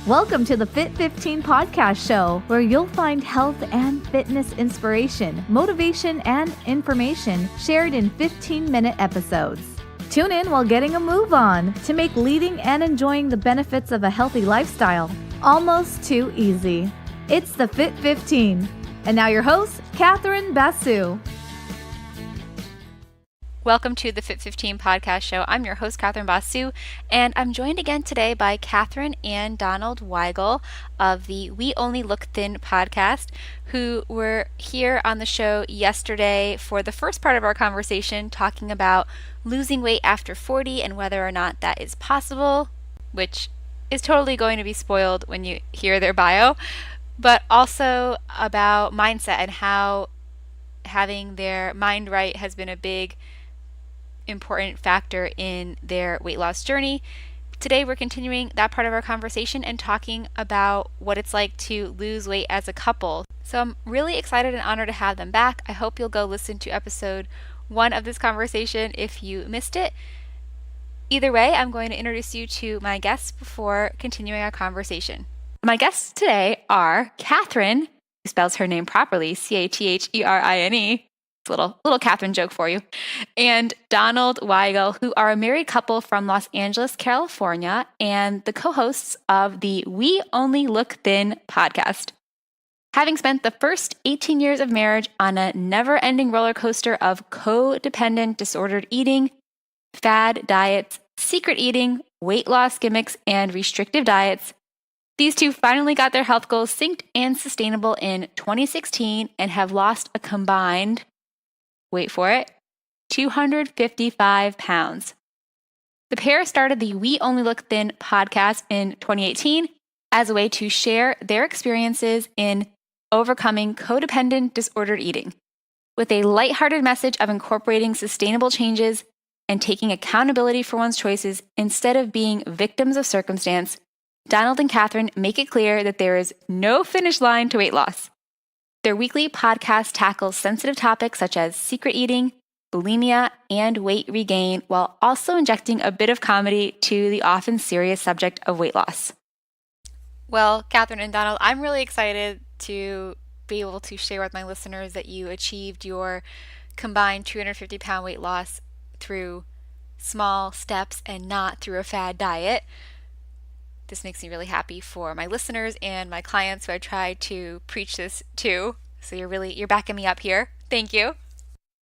Welcome to the Fit 15 podcast show, where you'll find health and fitness inspiration, motivation, and information shared in 15-minute episodes. Tune in while getting a move on to make leading and enjoying the benefits of a healthy lifestyle almost too easy. It's the Fit 15. And now your host, Catherine Basu. Welcome to the Fit 15 podcast show. I'm your host, Catherine Basu, and I'm joined again today by Catherine and Donald Wygal of the We Only Look Thin podcast, who were here on the show yesterday for the first part of our conversation, talking about losing weight after 40 and whether or not that is possible, which is totally going to be spoiled when you hear their bio, but also about mindset and how having their mind right has been a big important factor in their weight loss journey. Today we're continuing that part of our conversation and talking about what it's like to lose weight as a couple. So I'm really excited and honored to have them back. I hope you'll go listen to episode 1 of this conversation if you missed it. Either way, I'm going to introduce you to my guests before continuing our conversation. My guests today are Catherine, who spells her name properly, Catherine. Little Catherine joke for you. And Donald Wygal, who are a married couple from Los Angeles, California, and the co-hosts of the We Only Look Thin podcast. Having spent the first 18 years of marriage on a never-ending roller coaster of codependent disordered eating, fad diets, secret eating, weight loss gimmicks, and restrictive diets, these two finally got their health goals synced and sustainable in 2016 and have lost a combined, wait for it, 255 pounds. The pair started the We Only Look Thin podcast in 2018 as a way to share their experiences in overcoming codependent disordered eating, with a lighthearted message of incorporating sustainable changes and taking accountability for one's choices instead of being victims of circumstance. Donald and Catherine make it clear that there is no finish line to weight loss. Their weekly podcast tackles sensitive topics such as secret eating, bulimia, and weight regain, while also injecting a bit of comedy to the often serious subject of weight loss. Well, Catherine and Donald, I'm really excited to be able to share with my listeners that you achieved your combined 250-pound weight loss through small steps and not through a fad diet. This makes me really happy for my listeners and my clients who I try to preach this to. So you're backing me up here. Thank you.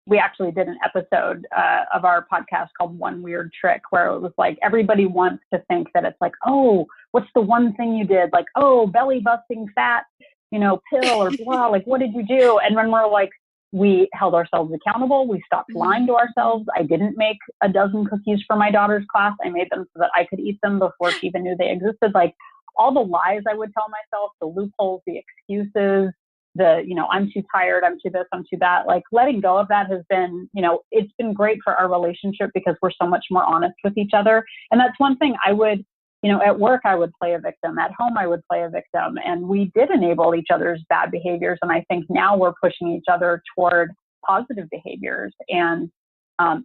We actually did an episode of our podcast called One Weird Trick, where it was like, everybody wants to think that it's like, oh, what's the one thing you did? Like, oh, belly busting fat, pill or blah, like, what did you do? And when we're like, we held ourselves accountable. We stopped lying to ourselves. I didn't make a dozen cookies for my daughter's class. I made them so that I could eat them before she even knew they existed. Like, all the lies I would tell myself, the loopholes, the excuses, I'm too tired, I'm too this, I'm too that. Like, letting go of that has been, it's been great for our relationship because we're so much more honest with each other. And that's one thing I would, at work, I would play a victim. At home, I would play a victim. And we did enable each other's bad behaviors. And I think now we're pushing each other toward positive behaviors. And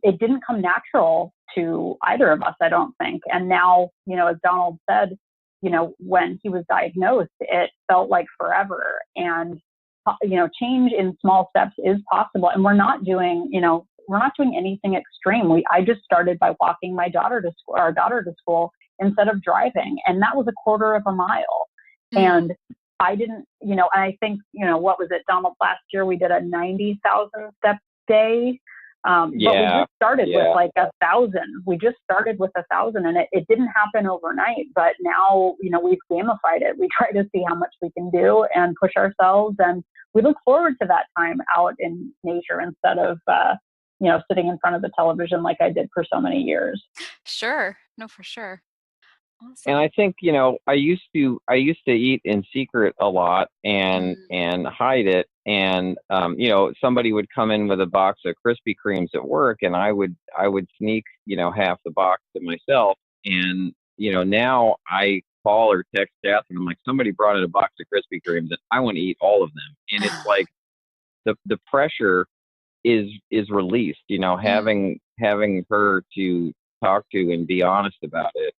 it didn't come natural to either of us, I don't think. And now, as Donald said, when he was diagnosed, it felt like forever. And, change in small steps is possible. And we're not doing anything extreme. I just started by walking our daughter to school instead of driving. And that was a quarter of a mile. And I didn't, I think, what was it, Donald, last year we did a 90,000 step day. But we just started with like 1,000. We just started with 1,000 and it didn't happen overnight, but now, we've gamified it. We try to see how much we can do and push ourselves. And we look forward to that time out in nature instead of, sitting in front of the television like I did for so many years. Sure. No, for sure. Awesome. And I think, I used to eat in secret a lot and hide it. And, somebody would come in with a box of Krispy Kremes at work and I would sneak, half the box to myself. And, now I call or text Beth and I'm like, somebody brought in a box of Krispy Kremes and I want to eat all of them. And it's like the pressure is released, having her to talk to and be honest about it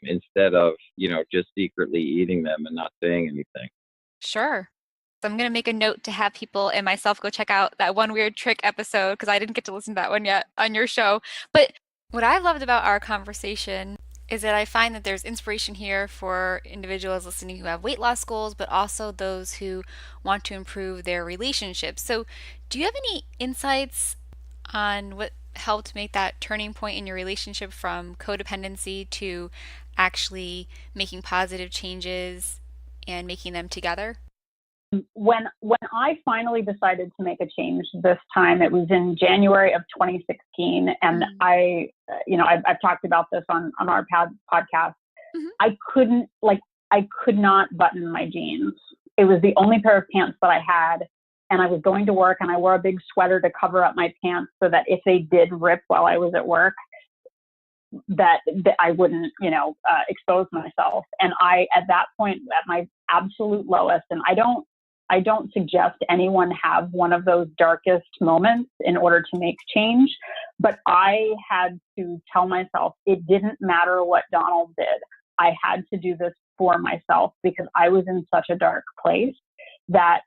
instead of, just secretly eating them and not saying anything. Sure. So I'm going to make a note to have people and myself go check out that One Weird Trick episode because I didn't get to listen to that one yet on your show. But what I loved about our conversation is that I find that there's inspiration here for individuals listening who have weight loss goals, but also those who want to improve their relationships. So do you have any insights on what helped make that turning point in your relationship from codependency to actually making positive changes and making them together? When I finally decided to make a change this time, it was in January of 2016, and I've talked about this on our podcast. Mm-hmm. I could not button my jeans. It was the only pair of pants that I had, and I was going to work, and I wore a big sweater to cover up my pants so that if they did rip while I was at work, that I wouldn't, expose myself. And at that point, at my absolute lowest, and I don't suggest anyone have one of those darkest moments in order to make change, but I had to tell myself it didn't matter what Donald did. I had to do this for myself because I was in such a dark place that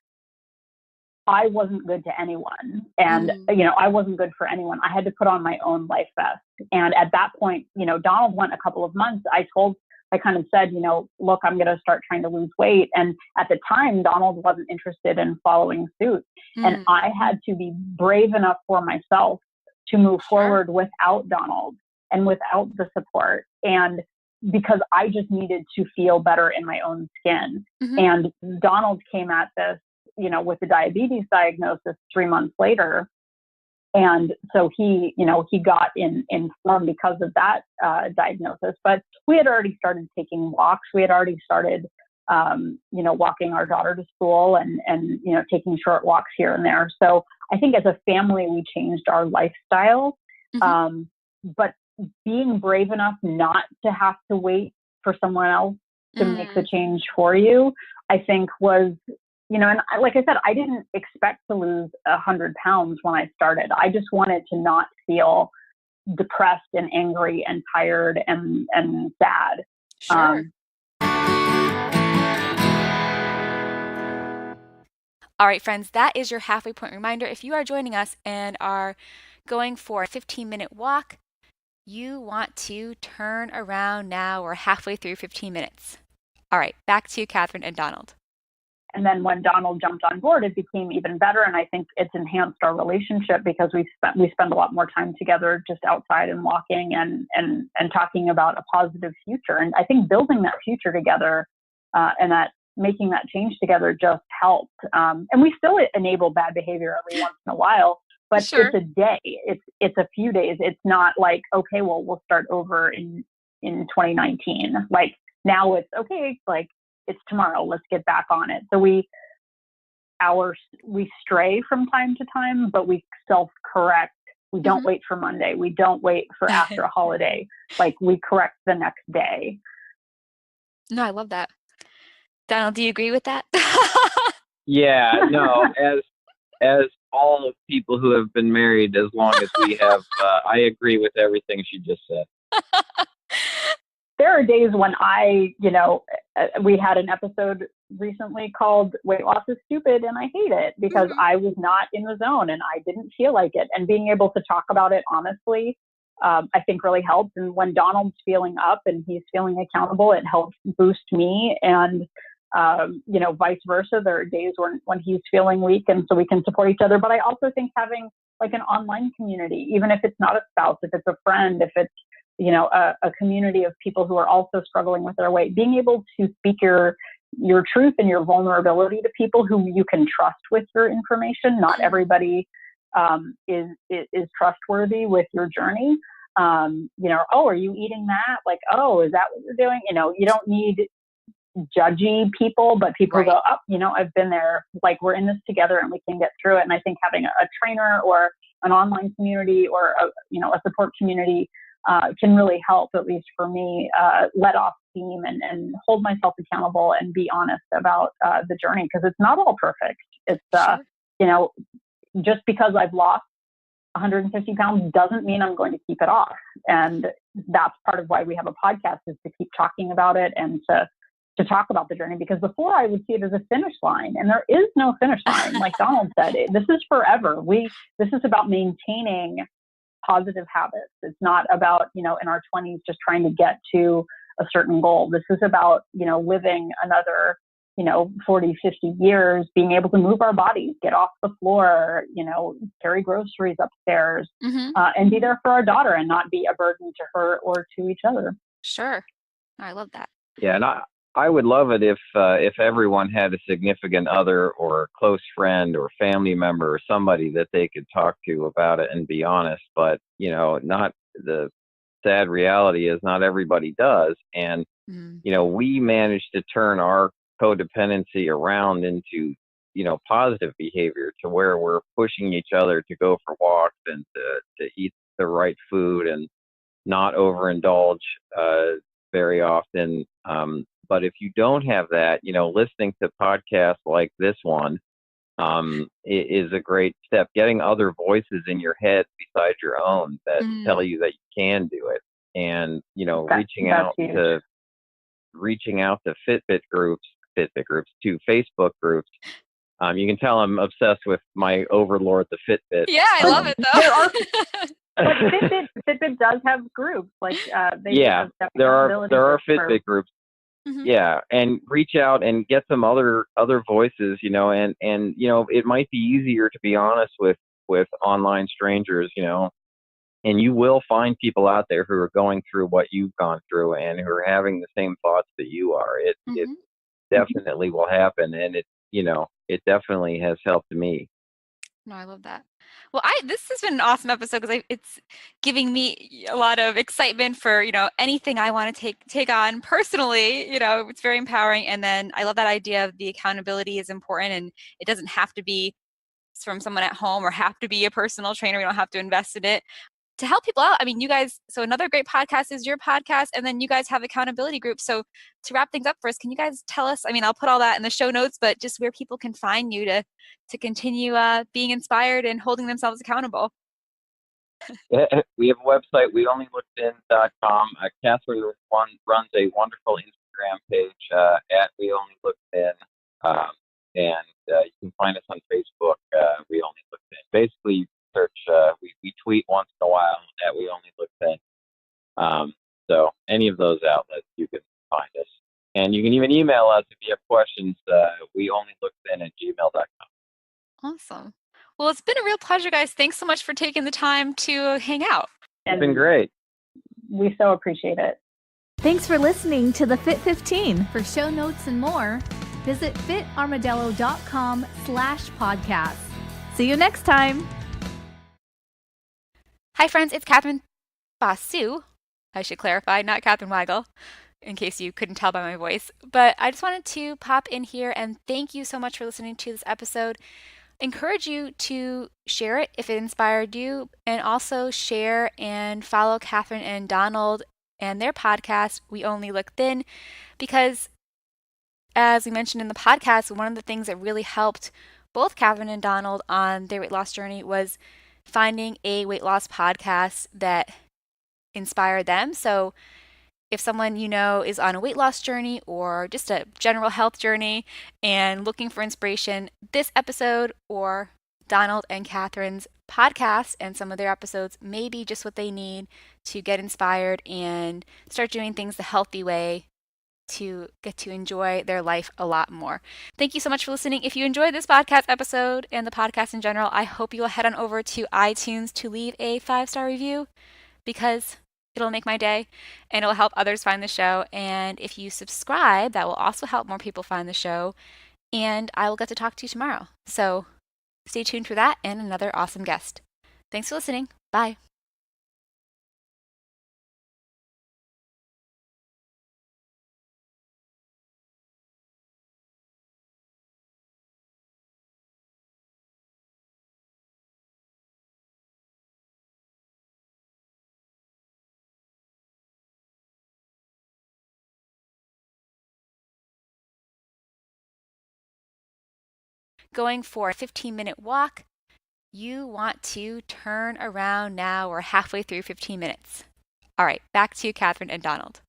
I wasn't good to anyone. And, I wasn't good for anyone. I had to put on my own life vest. And at that point, Donald went a couple of months. I kind of said, look, I'm going to start trying to lose weight. And at the time, Donald wasn't interested in following suit. And I had to be brave enough for myself to move forward without Donald and without the support. And because I just needed to feel better in my own skin. And Donald came at this, with the diabetes diagnosis 3 months later. And so he got in form because of that diagnosis. But we had already started taking walks. We had already started, walking our daughter to school and taking short walks here and there. So I think as a family, we changed our lifestyle. But being brave enough not to have to wait for someone else to make the change for you, I think was, and like I said, I didn't expect to lose 100 pounds when I started. I just wanted to not feel depressed and angry and tired and sad. Sure. All right, friends, that is your halfway point reminder. If you are joining us and are going for a 15-minute walk, you want to turn around now. We're halfway through 15 minutes. All right, back to Catherine and Donald. And then when Donald jumped on board, it became even better. And I think it's enhanced our relationship because we spend a lot more time together just outside and walking and talking about a positive future. And I think building that future together and that making that change together just helped. And we still enable bad behavior every once in a while, but it's a day. It's a few days. It's not like, okay, well, we'll start over in 2019. Like now it's okay. Like, it's tomorrow. Let's get back on it. So we stray from time to time, but we self-correct. We don't wait for Monday. We don't wait for after a holiday. Like we correct the next day. No, I love that. Donald, do you agree with that? Yeah, no, as all people who have been married as long as we have, I agree with everything she just said. There are days when we had an episode recently called Weight Loss is Stupid and I Hate It because I was not in the zone and I didn't feel like it. And being able to talk about it honestly, I think really helps. And when Donald's feeling up and he's feeling accountable, it helps boost me. And, vice versa. There are days when he's feeling weak and so we can support each other. But I also think having like an online community, even if it's not a spouse, if it's a friend, if it's, a community of people who are also struggling with their weight, being able to speak your truth and your vulnerability to people who you can trust with your information. Not everybody is trustworthy with your journey. Oh, are you eating that? Like, oh, is that what you're doing? You don't need judgy people, but people go, oh, I've been there. Like we're in this together and we can get through it. And I think having a trainer or an online community or a support community can really help, at least for me, let off steam and hold myself accountable and be honest about the journey because it's not all perfect. It's, just because I've lost 150 pounds doesn't mean I'm going to keep it off. And that's part of why we have a podcast, is to keep talking about it and to talk about the journey. Because before I would see it as a finish line, and there is no finish line. Like Donald said, this is forever. This is about maintaining positive habits. It's not about, in our 20s just trying to get to a certain goal. This is about, living another 40, 50 years, being able to move our bodies, get off the floor, carry groceries upstairs, and be there for our daughter and not be a burden to her or to each other. Sure. I love that. Yeah. And I would love it if everyone had a significant other or close friend or family member or somebody that they could talk to about it and be honest. But, not the sad reality is not everybody does. And, we managed to turn our codependency around into, positive behavior, to where we're pushing each other to go for walks and to eat the right food and not overindulge very often. But if you don't have that, listening to podcasts like this one is a great step. Getting other voices in your head besides your own that tell you that you can do it, and reaching out to Fitbit groups, to Facebook groups. You can tell I'm obsessed with my overlord, the Fitbit. Yeah, I love it though. But Fitbit does have groups. Like there are Fitbit groups. Yeah, and reach out and get some other voices, and it might be easier to be honest with online strangers, and you will find people out there who are going through what you've gone through and who are having the same thoughts that you are. It definitely will happen, and it definitely has helped me. No, I love that. Well, this has been an awesome episode because it's giving me a lot of excitement for, anything I want to take on personally. It's very empowering. And then I love that idea of the accountability is important, and it doesn't have to be from someone at home or have to be a personal trainer. We don't have to invest in it to help people out. I mean, you guys, so another great podcast is your podcast, and then you guys have accountability groups. So to wrap things up for us, can you guys tell us, I'll put all that in the show notes, but just where people can find you to continue being inspired and holding themselves accountable. We have a website, weonlylookthin.com. Catherine runs a wonderful Instagram page at We Only Look Thin, and you can find us on Facebook, We Only Look Thin. Basically, search, we tweet once in a while at We Only Look Thin. So any of those outlets, you can find us. And you can even email us if you have questions, weonlylookthin@gmail.com. Awesome. Well, it's been a real pleasure, guys. Thanks so much for taking the time to hang out. It's been great. We so appreciate it. Thanks for listening to the Fit 15. For show notes and more, visit fitarmadillo.com/podcast. See you next time. Hi, friends. It's Catherine Basu. I should clarify, not Catherine Wygal, in case you couldn't tell by my voice. But I just wanted to pop in here and thank you so much for listening to this episode. Encourage you to share it if it inspired you, and also share and follow Catherine and Donald and their podcast, We Only Look Thin, because as we mentioned in the podcast, one of the things that really helped both Catherine and Donald on their weight loss journey was finding a weight loss podcast that inspired them. So if someone is on a weight loss journey or just a general health journey and looking for inspiration, this episode or Donald and Catherine's podcast and some of their episodes may be just what they need to get inspired and start doing things the healthy way to get to enjoy their life a lot more. Thank you so much for listening. If you enjoyed this podcast episode and the podcast in general, I hope you'll head on over to iTunes to leave a 5-star review, because it'll make my day and it'll help others find the show. And if you subscribe, that will also help more people find the show. And I will get to talk to you tomorrow. So stay tuned for that and another awesome guest. Thanks for listening. Bye. Going for a 15-minute walk, You want to turn around now. We're halfway through 15 minutes. All right, back to you, Catherine and Donald.